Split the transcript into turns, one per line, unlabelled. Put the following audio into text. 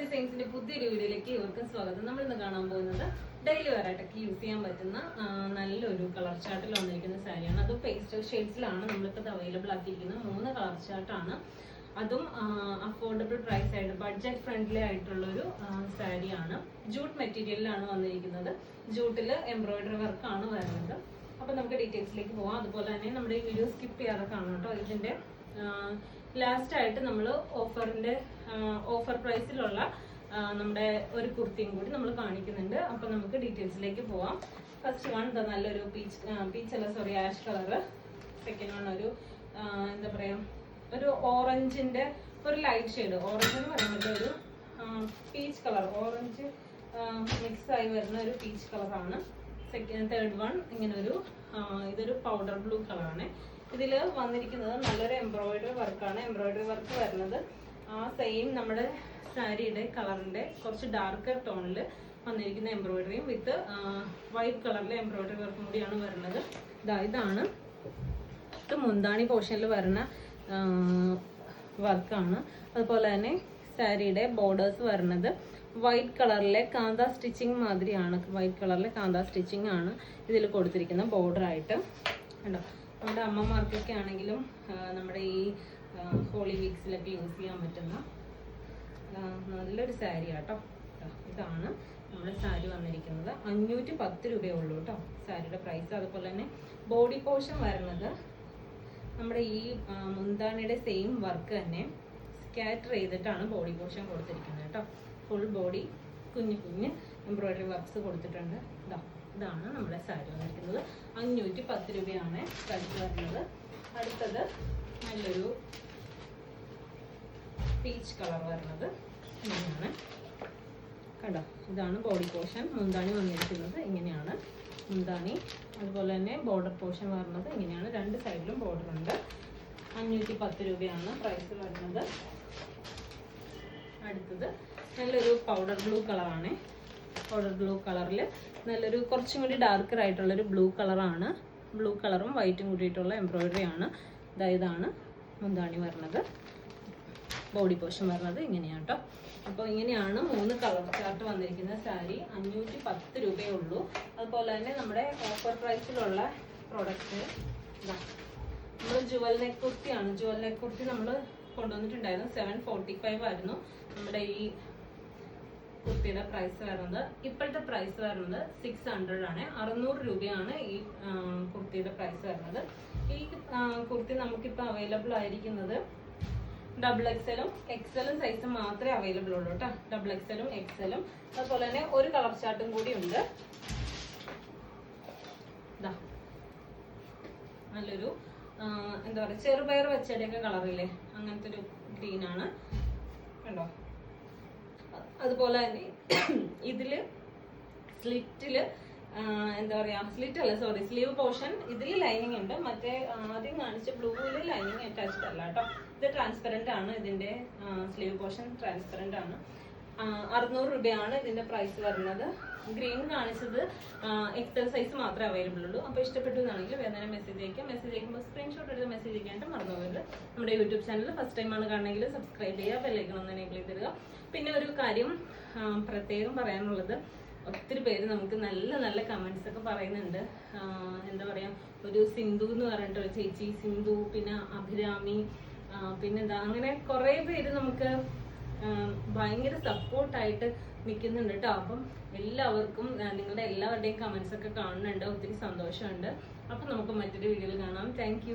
ഡിസൈൻസിന്റെ പുതിയൊരു വീഡിയോയിലേക്ക് ഇവർക്കും സ്വാഗതം. നമ്മൾ ഇന്ന് കാണാൻ പോകുന്നത് ഡെയിലി വെയർ ആയിട്ടൊക്കെ യൂസ് ചെയ്യാൻ പറ്റുന്ന നല്ലൊരു കളർ ചാർട്ടിൽ വന്നിരിക്കുന്ന സാരിയാണ്. അതും പേസ്റ്റൽ ഷെയ്ഡ്സിലാണ് നമ്മളിപ്പോൾ അവൈലബിൾ ആക്കിയിരിക്കുന്നത്. 3 കളർ ചാർട്ടാണ്. അതും അഫോർഡബിൾ പ്രൈസ് ആയിട്ട് ബഡ്ജറ്റ് ഫ്രണ്ട്ലി ആയിട്ടുള്ളൊരു സാരിയാണ്. ജൂട്ട് മെറ്റീരിയലിലാണ് വന്നിരിക്കുന്നത്. ജൂട്ടിൽ എംബ്രോയിഡറി വർക്കാണ് വരുന്നത്. അപ്പൊ നമുക്ക് ഡീറ്റെയിൽസിലേക്ക് പോവാം. അതുപോലെ തന്നെ നമ്മുടെ ഈ വീഡിയോ സ്കിപ്പ് ചെയ്യാതെ കാണാം കേട്ടോ. ഇതിന്റെ ലാസ്റ്റ് ആയിട്ട് നമ്മൾ ഓഫർ പ്രൈസിലുള്ള നമ്മുടെ ഒരു കുർത്തിയും കൂടി നമ്മൾ കാണിക്കുന്നുണ്ട്. അപ്പൊ നമുക്ക് ഡീറ്റെയിൽസിലേക്ക് പോവാം. ഫസ്റ്റ് വൺ നല്ലൊരു ആഷ് കളറ്. സെക്കൻഡ് വൺ ഒരു എന്താ പറയാ, ഒരു ഓറഞ്ചിന്റെ ഒരു ലൈറ്റ് ഷെയ്ഡ്, ഓറഞ്ച് എന്ന് പറയുന്നത് ഒരു പീച്ച് കളർ, ഓറഞ്ച് മിക്സ് ആയി വരുന്ന ഒരു പീച്ച് കളറാണ്. തേർഡ് വൺ ഇങ്ങനെ ഒരു ഇതൊരു പൗഡർ ബ്ലൂ കളറാണ്. ഇതിൽ വന്നിരിക്കുന്നത് നല്ലൊരു എംബ്രോയിഡറി വർക്കാണ്. എംബ്രോയിഡറി വർക്ക് വരുന്നത് ആ സെയിം നമ്മുടെ സാരിയുടെ കളറിന്റെ കുറച്ച് ഡാർക്കർ ടോണിൽ വന്നിരിക്കുന്ന എംബ്രോയിഡറിയും വിത്ത് വൈറ്റ് കളറിലെ എംബ്രോയിഡറി വർക്കും കൂടിയാണ് വരുന്നത്. ഇതാണ് ഇത് മുന്താണി പോർഷനിൽ വരുന്ന വർക്കാണ്. അതുപോലെ തന്നെ സാരിയുടെ ബോർഡേഴ്സ് വരുന്നത് വൈറ്റ് കളറിലെ കാന്ത സ്റ്റിച്ചിങ് മാതിരിയാണ്. വൈറ്റ് കളറിലെ കാന്ത സ്റ്റിച്ചിങ് ആണ് ഇതിൽ കൊടുത്തിരിക്കുന്ന ബോർഡർ ആയിട്ട്. കണ്ടോ, നമ്മുടെ അമ്മമാർക്കൊക്കെ ആണെങ്കിലും നമ്മുടെ ഈ ഹോളി വീക്സിലൊക്കെ യൂസ് ചെയ്യാൻ പറ്റുന്ന നല്ലൊരു സാരി ആട്ടോ. ഇതാണ് നമ്മുടെ സാരി വന്നിരിക്കുന്നത്. 510 രൂപയേ ഉള്ളൂ കേട്ടോ സാരിയുടെ പ്രൈസ്. അതുപോലെ തന്നെ ബോഡി പോർഷൻ വരുന്നത് നമ്മുടെ ഈ മുന്താണിയുടെ സെയിം വർക്ക് തന്നെ സ്കാറ്റർ ചെയ്തിട്ടാണ് ബോഡി പോർഷൻ കൊടുത്തിരിക്കുന്നത് കേട്ടോ. ഫുൾ ബോഡി കുഞ്ഞു കുഞ്ഞ് എംബ്രോയിഡറി വർക്ക്സ് കൊടുത്തിട്ടുണ്ട്. ഇതാണ് നമ്മുടെ സാരി വന്നിരിക്കുന്നത്. 510 രൂപയാണ് പ്രൈസ് വരുന്നത്. അടുത്തത് നല്ലൊരു പീച്ച് കളർ വരുന്നത് ഇങ്ങനെയാണ്. കണ്ടോ, ഇതാണ് ബോഡി പോർഷൻ. മുന്താണി വന്നിരിക്കുന്നത് ഇങ്ങനെയാണ് മുന്താണി. അതുപോലെ തന്നെ ബോർഡർ പോർഷൻ വരുന്നത് ഇങ്ങനെയാണ്. രണ്ട് സൈഡിലും ബോർഡർ ഉണ്ട്. 510 രൂപയാണ് പ്രൈസ് വരുന്നത്. അടുത്തത് നല്ലൊരു പൗഡർ ബ്ലൂ കളറാണ്. പൗഡർ ബ്ലൂ കളറിൽ നല്ലൊരു കുറച്ചും കൂടി ഡാർക്കർ ആയിട്ടുള്ളൊരു ബ്ലൂ കളറാണ്. ബ്ലൂ കളറും വൈറ്റും കൂടിയിട്ടുള്ള എംബ്രോയിഡറി ആണ്. ഇതാണ് മുന്താണി വരുന്നത്. ബോഡി പോർഷൻ വരുന്നത് ഇങ്ങനെയാണ് കേട്ടോ. അപ്പോൾ ഇങ്ങനെയാണ് 3 കളർ ചാർട്ട് വന്നിരിക്കുന്ന സാരി. 510 രൂപയേ ഉള്ളൂ. അതുപോലെ തന്നെ നമ്മുടെ ഓഫർ പ്രൈസിലുള്ള പ്രോഡക്റ്റ് നമ്മൾ ജുവൽ നെക്ക് കുർത്തിയാണ്. ജുവൽ നെക്ക് കുർത്തി നമ്മൾ കൊണ്ടുവന്നിട്ടുണ്ടായിരുന്നു. 745 ആയിരുന്നു നമ്മുടെ ഈ കുർത്തിയുടെ പ്രൈസ് വരുന്നത്. ഇപ്പോഴത്തെ പ്രൈസ് വരുന്നത് 600 ആണ്. 600 രൂപയാണ് ഈ കുർത്തിയുടെ പ്രൈസ് വരുന്നത്. ഈ കുർത്തി നമുക്കിപ്പോൾ അവൈലബിൾ ആയിരിക്കുന്നത് XXL XL സൈസ് മാത്രമേ അവൈലബിൾ ഉള്ളൂ കേട്ടോ. XXL XL. അതുപോലെ തന്നെ ഒരു കളർ ചാർട്ടും കൂടി ഉണ്ട്. നല്ലൊരു എന്താ പറയുക, ചെറുപയർ വെച്ചടിയൊക്കെ കളറില്ലേ, അങ്ങനത്തെ ഒരു ഗ്രീൻ ആണ്. കണ്ടോ, അതുപോലെ തന്നെ ഇതില് സ്ലിറ്റില് എന്താ പറയാ, സ്ലീവ് പോർഷൻ ഇതിൽ ലൈനിങ് ഉണ്ട്. മറ്റേ ആദ്യം കാണിച്ച ബ്ലൂവില് ലൈനിങ് അറ്റാച്ച്ഡ് അല്ല കേട്ടോ. ഇത് ട്രാൻസ്പെറന്റ് ആണ്. ഇതിന്റെ സ്ലീവ് പോർഷൻ ട്രാൻസ്പെറന്റ് ആണ്. 600 രൂപയാണ് ഇതിന്റെ പ്രൈസ് വരുന്നത്. ഗ്രീൻ കാണിച്ചത് XL സൈസ് മാത്രമേ അവൈലബിൾ ഉള്ളൂ. അപ്പോൾ ഇഷ്ടപ്പെട്ടു എന്നാണെങ്കിൽ വേദന മെസ്സേജ് അയക്കാം. മെസ്സേജ് അയക്കുമ്പോൾ സ്ക്രീൻഷോട്ട് എടുത്ത് മെസ്സേജ് അയക്കാനായിട്ട് മറന്നുപോകരുത്. നമ്മുടെ യൂട്യൂബ് ചാനൽ ഫസ്റ്റ് ടൈം ആണ് കാണണമെങ്കിൽ സബ്സ്ക്രൈബ് ചെയ്യുക, ബെല്ലൈക്കൺ ഒന്ന് എനേബിൾ ചെയ്ത് തരിക. പിന്നെ ഒരു കാര്യം പ്രത്യേകം പറയാനുള്ളത്, ഒത്തിരി പേര് നമുക്ക് നല്ല നല്ല കമന്റ്സ് ഒക്കെ പറയുന്നുണ്ട്. എന്താ പറയാ, ഒരു സിന്ധു എന്ന് പറഞ്ഞിട്ട് ഒരു ചേച്ചി, സിന്ധു, പിന്നെ അഭിരാമി, പിന്നെന്താ, അങ്ങനെ കുറെ പേര് നമുക്ക് ഭയങ്കര സപ്പോർട്ടായിട്ട് നിൽക്കുന്നുണ്ട് കേട്ടോ. അപ്പം എല്ലാവർക്കും നിങ്ങളുടെ എല്ലാവരുടെയും കമന്റ്സ് ഒക്കെ കാണുന്നുണ്ട്. ഒത്തിരി സന്തോഷമുണ്ട്. അപ്പം നമുക്ക് മറ്റൊരു വീഡിയോയിൽ കാണാം. താങ്ക്